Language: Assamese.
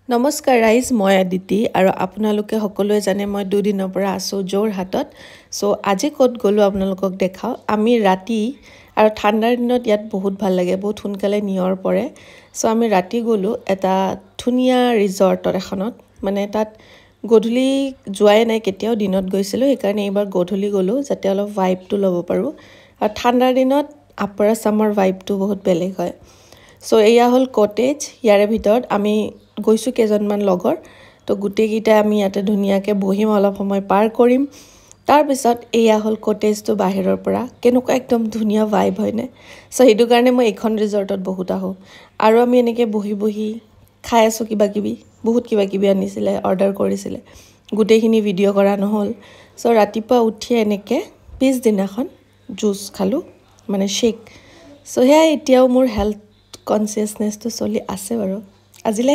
নমস্কাৰ ৰাইজ মই আদিতি আৰু আপোনালোকে সকলোৱে জানে মই দুদিনৰ পৰা আছো যোৰহাটত সো আজি ক'ত গলো আপোনালোকক দেখাও আমি ৰাতি আৰু ঠাণ্ডাৰ দিনত ইয়াত বহুত ভাল লাগে বহুত সোনকালে নিয়ৰ পৰে সো আমি ৰাতি গলো এটা ধুনিয়া ৰিজৰ্টৰ এখনত মানে তাত গধূলি যোৱাই নাই কেতিয়াও দিনত গৈছিলো সেইকাৰণে এইবাৰ গধূলি গলো যাতে অলপ ভাইবটো ল'ব পাৰো আৰু ঠাণ্ডাৰ দিনত আপাৰ সামাৰ ভাইবটো বহুত বেলেগ হয় সো এয়া হল কটেজ ইয়াৰে ভিতৰত আমি গৈছো কেজনমান লগৰ তো গুটেগিটা আমি ইয়াতে ধুনিয়াকে বহিম অলপ সময় পাৰ কৰিম তাৰ পিছত এয়া হল কটেজটো বাহিৰৰ পৰা কেনেকুৱা একদম ধুনিয়া ভাইব হয়নে সো হেতু কাৰণে মই এখন ৰিজৰ্টত বহুত আহো আৰু আমি এনেকে বহি বহি খাই আছো কিবা কিবি বহুত কিবা কিবি আনিছিলে অৰ্ডাৰ কৰিছিলে গুটেখিনি ভিডিও কৰা নহল সো ৰাতিপুৱা উঠি এনেকে পিছ দিনাখন জুস খালো মানে শেক সো হে এতিয়াও মোৰ হেলথ কনসিয়াসনেসটো চলি আছে বাৰু আজিলে